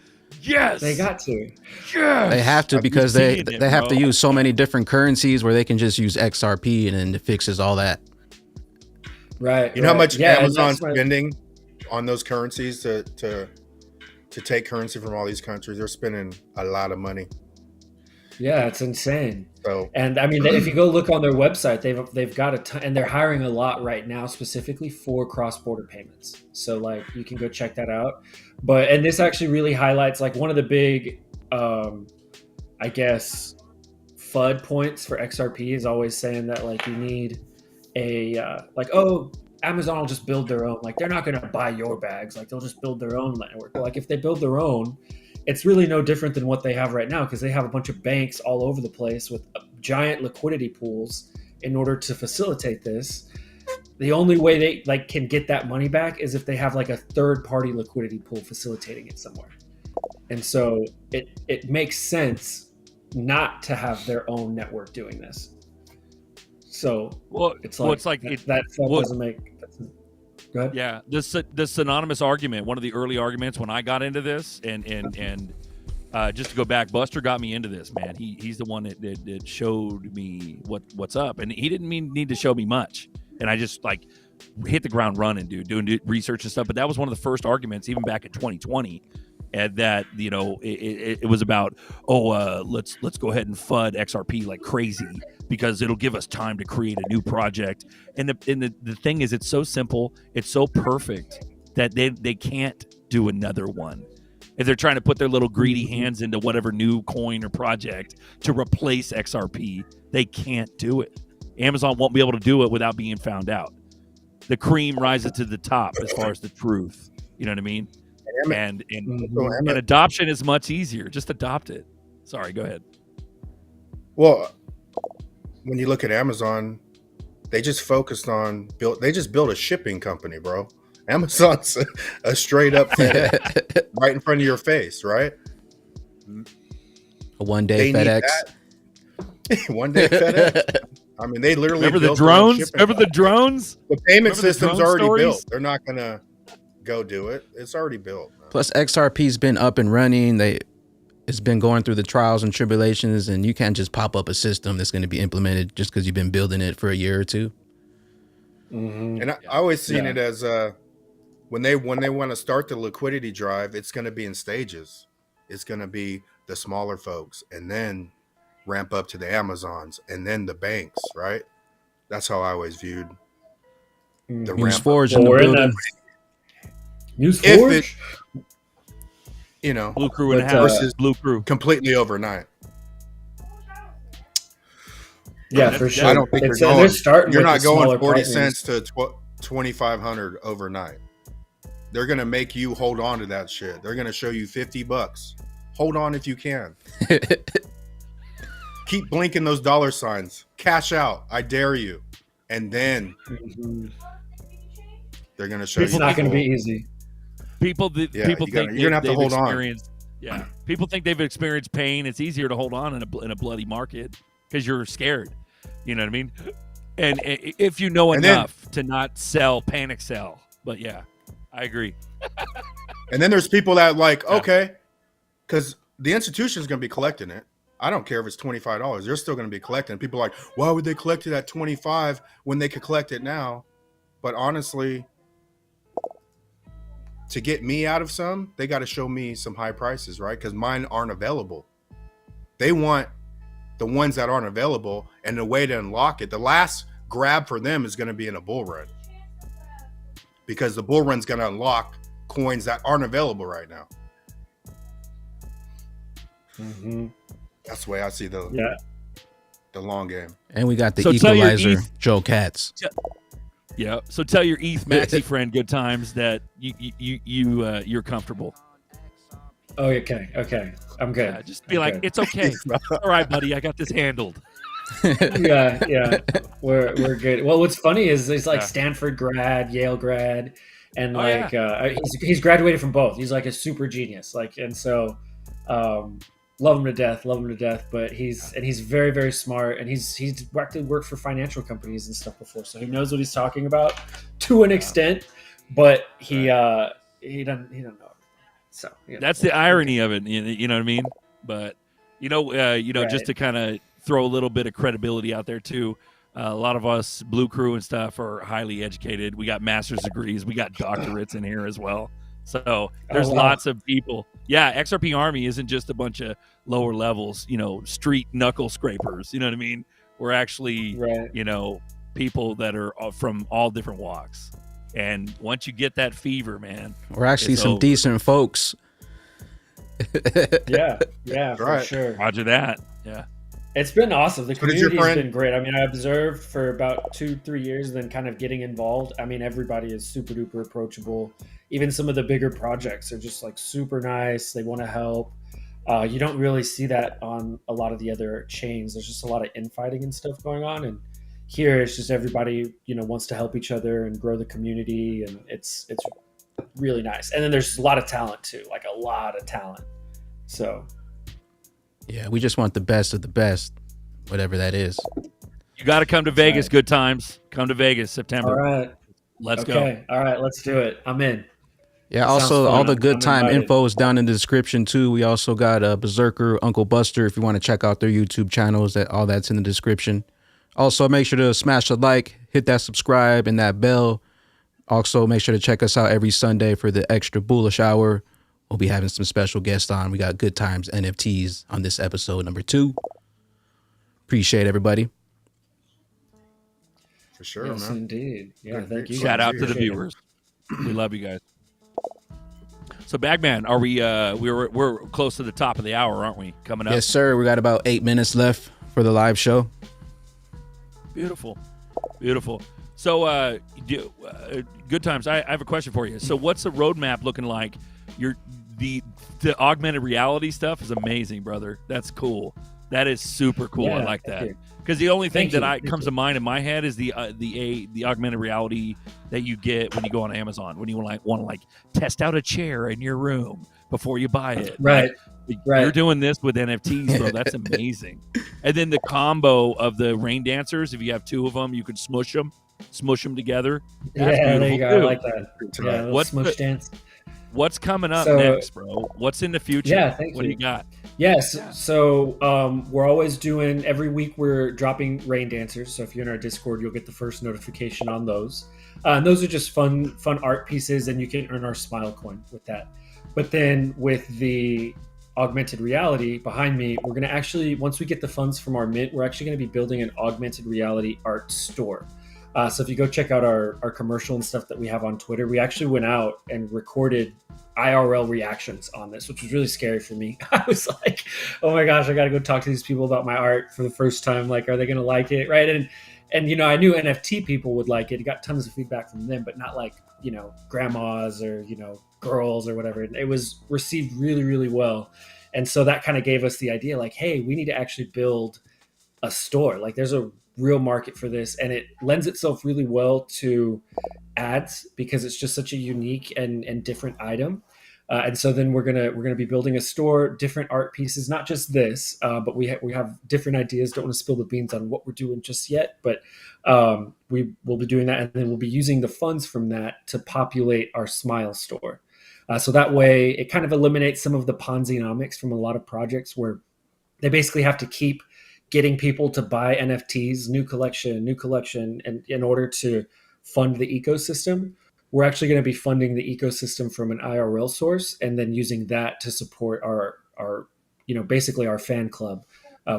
Yes, they got to. Yes, they have to, because they have to use so many different currencies where they can just use XRP and then it fixes all that. Right. You know how much Yeah, and Amazon's that's my- spending on those currencies to take currency from all these countries? They're spending a lot of money. Yeah, it's insane. So And I mean, if you go look on their website, they've got a ton, and they're hiring a lot right now, specifically for cross-border payments. So like, you can go check that out. And this actually really highlights like one of the big, I guess, FUD points for XRP is always saying that like you need Amazon will just build their own. Like they're not going to buy your bags. Like they'll just build their own network. But like if they build their own, it's really no different than what they have right now because they have a bunch of banks all over the place with giant liquidity pools in order to facilitate this. The only way they like can get that money back is if they have like a third-party liquidity pool facilitating it somewhere. And so it makes sense not to have their own network doing this. So it's like that doesn't make. Go ahead. Yeah, the synonymous argument, one of the early arguments when I got into this, and just to go back, Buster got me into this, man. He's the one that showed me what's up, and he didn't need to show me much, and I just like hit the ground running, dude, doing research and stuff. But that was one of the first arguments, even back in 2020, and that it was about let's go ahead and FUD XRP like crazy because it'll give us time to create a new project. And the thing is, it's so simple, it's so perfect that they can't do another one. If they're trying to put their little greedy hands into whatever new coin or project to replace XRP, they can't do it. Amazon won't be able to do it without being found out. The cream rises to the top as far as the truth. You know what I mean? And adoption is much easier. Just adopt it. Sorry, go ahead. Well, when you look at Amazon, they just focused on they just built a shipping company, bro. Amazon's a straight up FedEx right in front of your face, right? A one-day FedEx. One day FedEx. I mean, they literally remember built the drones. Remember the drones? The payment system's already stories? built. They're not gonna go do it. It's already built. Man. Plus, XRP's been up and running. It's been going through the trials and tribulations, and you can't just pop up a system that's going to be implemented just because you've been building it for a year or two. Mm-hmm. And I always seen it as when they want to start the liquidity drive, it's going to be in stages. It's going to be the smaller folks, and then ramp up to the Amazons, and then the banks. Right? That's how I always viewed the News ramp. Forge in the building. News Forge. Blue Crew and a half versus Blue Crew completely overnight. Yeah, for sure. I don't think you're not going 40 cents to 2,500 overnight. They're gonna make you hold on to that shit. They're gonna show you $50. Hold on if you can. Keep blinking those dollar signs. Cash out. I dare you. And then they're gonna show you. It's not gonna be easy. People think you're gonna have to hold on. Yeah, people think they've experienced pain. It's easier to hold on in a bloody market because you're scared. You know what I mean? And if you know enough to not panic sell. But yeah, I agree. And then there's people that okay, because the institution is going to be collecting it. I don't care if it's $25. They're still going to be collecting. People are like, why would they collect it at $25 when they could collect it now? But honestly, to get me out of some, they got to show me some high prices, right? Because mine aren't available. They want the ones that aren't available, and the way to unlock it, the last grab for them is going to be in a bull run, because the bull run's going to unlock coins that aren't available right now. Mm-hmm. That's the way I see the long game. And we got the equalizer, Joe Katz. Yeah. So tell your ETH Maxi friend good times that you're comfortable. Oh, okay. I'm good. Yeah, just be like, it's okay. All right, buddy. I got this handled. yeah. We're good. Well, what's funny is he's like Stanford grad, Yale grad, and he's graduated from both. He's like a super genius. And so love him to death. But he's very, very smart, and he's actually worked for financial companies and stuff before, so he knows what he's talking about to an extent. But he doesn't know. So that's the irony of it. You know what I mean? But just to kind of throw a little bit of credibility out there too. A lot of us Blue Crew and stuff are highly educated. We got master's degrees. We got doctorates in here as well. So there's lots of people. Yeah, XRP Army isn't just a bunch of lower levels, street knuckle scrapers. You know what I mean? We're actually, people that are from all different walks. And once you get that fever, man, we're actually some decent folks. yeah, for right. sure. Roger that. Yeah. It's been awesome. The community's been great. I mean, I observed for about 2-3 years, then kind of getting involved. I mean, everybody is super duper approachable. Even some of the bigger projects are just like super nice. They want to help. You don't really see that on a lot of the other chains. There's just a lot of infighting and stuff going on. And here it's just everybody, wants to help each other and grow the community. And it's really nice. And then there's a lot of talent too, like a lot of talent. So yeah, we just want the best of the best, whatever that is. You got to come to Vegas. Right. Good times. Come to Vegas, September. All right. Let's go. All right, let's do it. I'm in. Yeah, also all the good time info is down in the description too. We also got Berserker, Uncle Buster. If you want to check out their YouTube channels, all that's in the description. Also, make sure to smash the like, hit that subscribe and that bell. Also, make sure to check us out every Sunday for the Extra Bullish Hour. We'll be having some special guests on. We got Good Times NFTs on this episode number 2. Appreciate everybody. For sure, yes, man. Indeed. Yeah, thank you. Shout out to the viewers. We love you guys. So, Bagman, are we? We're close to the top of the hour, aren't we? Coming up. Yes, sir. We got about 8 minutes left for the live show. Beautiful. So, Good Times. I have a question for you. So, what's the roadmap looking like? The augmented reality stuff is amazing, brother. That's cool. That is super cool. Yeah, I like that. Because the only thing that comes to mind in my head is the augmented reality that you get when you go on Amazon, when you want to test out a chair in your room before you buy it. Right. You're doing this with NFTs, bro. That's amazing. And then the combo of the rain dancers, if you have 2 of them, you can smush them together. That's there you go. Too. I like that. Yeah, what's smush dance? What's coming up next, bro? What's in the future? Yeah, thank you. What do you got? Yes. So we're always doing, every week we're dropping rain dancers. So if you're in our Discord, you'll get the first notification on those. And those are just fun art pieces, and you can earn our smile coin with that. But then with the augmented reality behind me, we're going to actually, once we get the funds from our mint, we're actually going to be building an augmented reality art store. So if you go check out our commercial and stuff that we have on Twitter, we actually went out and recorded IRL reactions on this, which was really scary for me. I was like, oh my gosh, I got to go talk to these people about my art for the first time. Like, are they going to like it? Right. And I knew NFT people would like it. I got tons of feedback from them, but not like, grandmas or, girls or whatever. It was received really, really well. And so that kind of gave us the idea like, hey, we need to actually build a store. Like there's a real market for this, and it lends itself really well to ads because it's just such a unique and different item. And so then we're gonna be building a store, different art pieces, not just this, but we have different ideas. Don't want to spill the beans on what we're doing just yet, but we will be doing that, and then we'll be using the funds from that to populate our Smile store. So that way, it kind of eliminates some of the Ponzi-nomics from a lot of projects where they basically have to keep getting people to buy NFTs, new collection, and in order to fund the ecosystem. We're actually going to be funding the ecosystem from an IRL source, and then using that to support our basically our fan club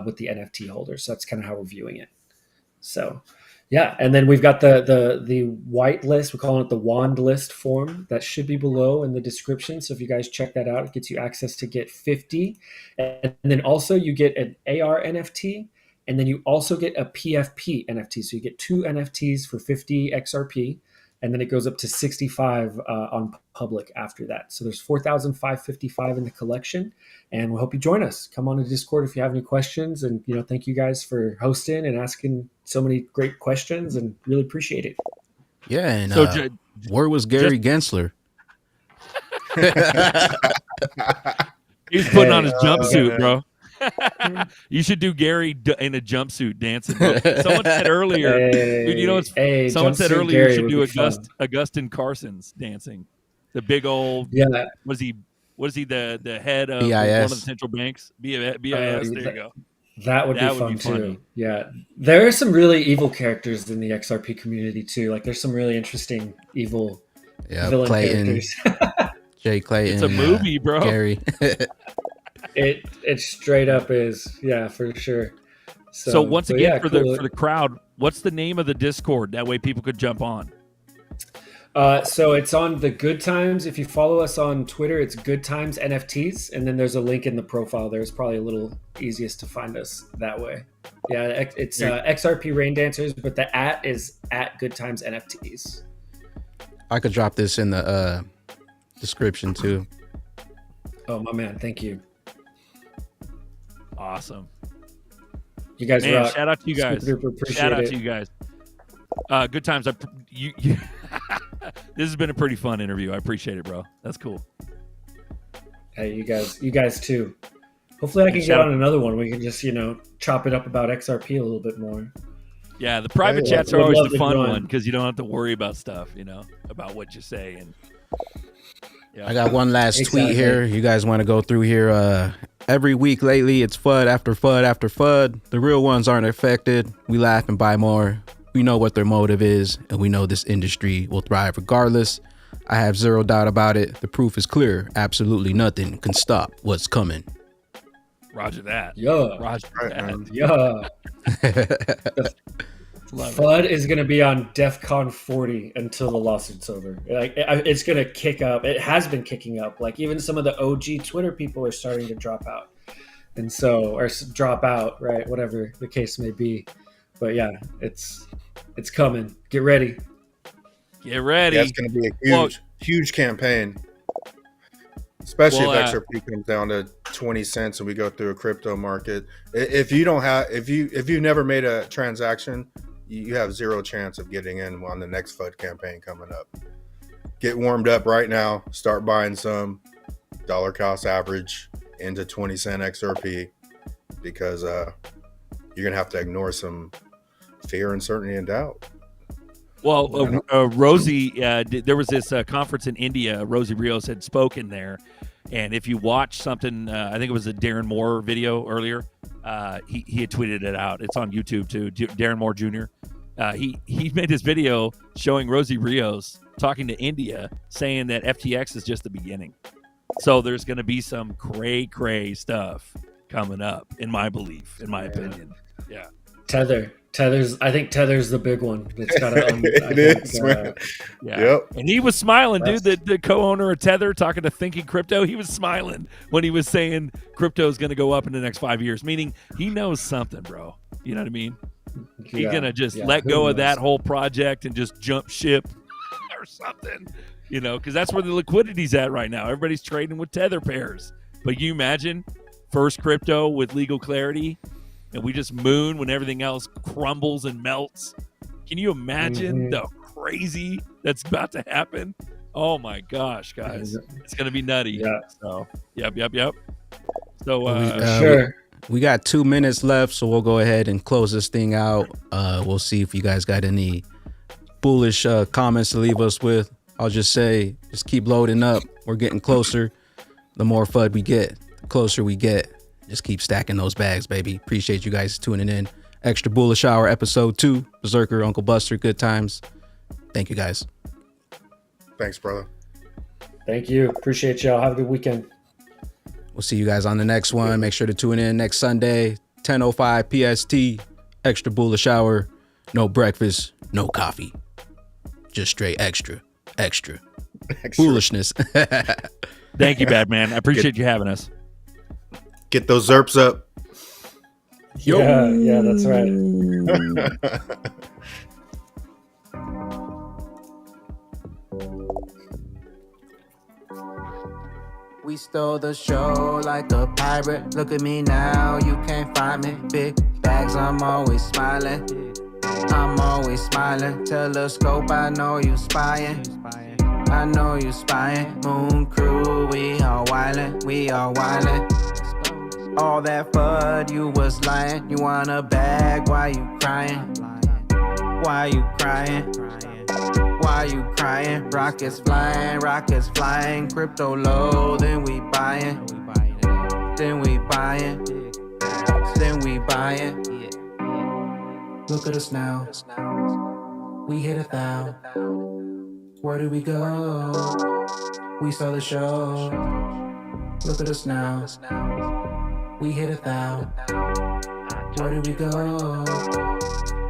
with the NFT holders. So that's kind of how we're viewing it. So, yeah, and then we've got the white list. We're calling it the wand list form that should be below in the description. So if you guys check that out, it gets you access to get 50, and then also you get an AR NFT, and then you also get a PFP NFT. So you get 2 NFTs for 50 XRP. And then it goes up to 65 on public after that. So there's 4,555 in the collection, and we hope you join us. Come on to Discord if you have any questions, and thank you guys for hosting and asking so many great questions, and really appreciate it. Yeah, and so where was Gary Gensler? He's putting on his jumpsuit, bro. You should do Gary in a jumpsuit dancing. Someone said earlier, someone said earlier you should do Augustine Carson's dancing. The big old, was he the head of one of the central banks? BIS, there you go. That would That be would fun be funny. too. Yeah, there are some really evil characters in the XRP community too. Like, there's some really interesting evil villain Clayton, characters. Jay Clayton. It's a movie, bro. Gary. It straight up is, yeah, for sure. So once but again, yeah, for cool. the crowd, what's the name of the Discord? That way people could jump on. So it's on the Good Times. If you follow us on Twitter, it's Good Times NFTs, and then there's a link in the profile. There's probably a little easiest to find us that way. Yeah, it's XRP Rain Dancers, but the @ is @Good Times NFTs. I could drop this in the description too. Oh my man, thank you. Awesome. You guys Man, rock. shout out to you guys. Super duper appreciate Shout out it. to you guys. Good times. You this has been a pretty fun interview. I appreciate it, bro. That's cool. Hey, you guys too. Hopefully I can get Shout out- on another one. We can just, chop it up about XRP a little bit more. Yeah, the private Hey, chats would are always love the to fun join. one because you don't have to worry about stuff, about what you say. And yeah. I got one last tweet Exactly. here. You guys want to go through here? Every week lately, it's FUD after FUD after FUD. The real ones aren't affected. We laugh and buy more. We know what their motive is, and we know this industry will thrive regardless. I have zero doubt about it. The proof is clear. Absolutely nothing can stop what's coming. Roger that. Yeah. Roger Right, that. man. Yeah. FUD is going to be on DEF CON 40 until the lawsuit's over. Like, it's going to kick up. It has been kicking up. Like, even some of the OG Twitter people are starting to drop out. And so, or drop out, right? Whatever the case may be. But yeah, it's coming. Get ready. Get ready. Yeah, it's going to be a Well- huge campaign, especially Well, if XRP comes down to 20 cents and we go through a crypto market. If you've never made a transaction, you have zero chance of getting in on the next FUD campaign coming up. Get warmed up right now. Start buying some dollar cost average into 20 cent XRP because you're going to have to ignore some fear, uncertainty, and doubt. Well, Rosie, there was this conference in India. Rosie Rios had spoken there. And if you watch something, I think it was a Darren Moore video earlier, he had tweeted it out. It's on YouTube too, Darren Moore Jr. He made this video showing Rosie Rios talking to India, saying that FTX is just the beginning. So there's going to be some cray stuff coming up, in my belief, in my opinion. Yeah. I think Tether's the big one. It's got to. It is, man. Yeah. Yep. And he was smiling, dude. The co-owner of Tether talking to Thinking Crypto, he was smiling when he was saying crypto is going to go up in the next 5 years, meaning he knows something, bro. You know what I mean? He's going to just let who go of knows? that whole project and just jump ship or something, because that's where the liquidity's at right now. Everybody's trading with Tether pairs. But can you imagine first crypto with legal clarity and we just moon when everything else crumbles and melts? Can you imagine the crazy that's about to happen? Oh my gosh, guys. It's going to be nutty. Yeah. So, yep. So, Sure. We got 2 minutes left, so we'll go ahead and close this thing out. We'll see if you guys got any bullish comments to leave us with. I'll just say, just keep loading up. We're getting closer. The more FUD we get, the closer we get. Just keep stacking those bags, baby. Appreciate you guys tuning in. Extra Bullish Hour, episode 2. Berserker, Uncle Buster, good times. Thank you, guys. Thanks, brother. Thank you. Appreciate y'all. Have a good weekend. We'll see you guys on the next one. Make sure to tune in next Sunday, 10:05 PST. Extra Bullish Hour. No breakfast, no coffee. Just straight extra. Foolishness. thank you, Batman. I appreciate you having us. Get those ZERPs up. Yo. Yeah, that's right. We stole the show like a pirate. Look at me now, you can't find me. Big bags, I'm always smiling. I'm always smiling. Telescope, I know you spying. I know you spying. Moon crew, we all wildin', we all wildin'. All that FUD, you was lying. You want a bag, why you crying? Why you crying? Why you crying? Rockets flying, crypto low, then we buying. Then we buying. then we buying. Look at us now. We hit 1,000. Where do we go? We saw the show. Look at us now. We hit 1,000. Where do we go?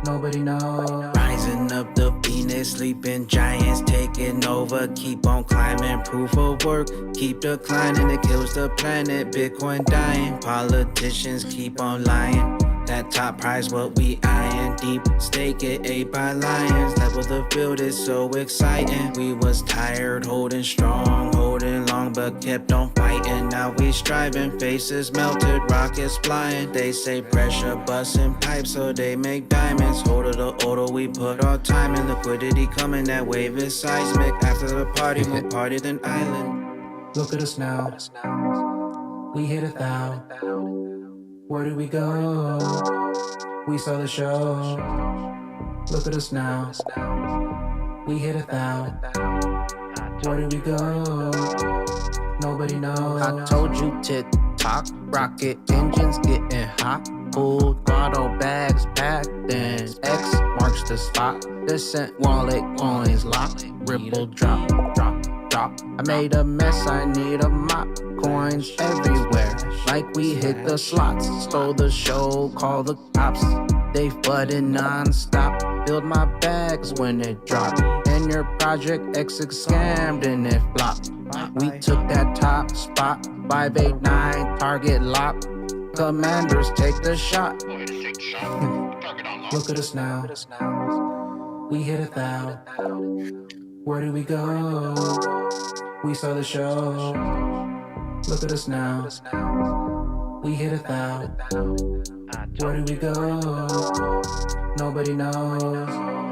Nobody knows. Rising up the Venus, sleeping giants taking over. Keep on climbing, proof of work. Keep declining, it kills the planet. Bitcoin dying, politicians keep on lying. That top prize, what we eyeing. Deep stake it, ate by lions. Level the field is so exciting. We was tired, holding strong, holding long, but kept on fighting. Now we striving, faces melted, rockets flying. They say pressure busting pipes, so they make diamonds. Hold of the order, we put our time in. Liquidity coming, that wave is seismic. After the party, more party than island. Look at us now. We hit 1,000. Where do we go? We saw the show. Look at us now. We hit 1,000. Where do we go? Nobody knows. I told you tick-tock, rocket engines getting hot. Full throttle bags packed, then X marks the spot. Descent wallet coins locked. Ripple drop, drop, drop. I made a mess, I need a mop. Coins everywhere, like we hit the slots. Stole the show, call the cops. They flooded non-stop. Build my bags when it dropped. And your project exit scammed and it flopped. We took that top spot. 589 target lock. Commanders take the shot. Look at us now. We hit 1,000. Where do we go? We saw the show. Look at us now. We hit 1,000. Where do we go? Nobody knows.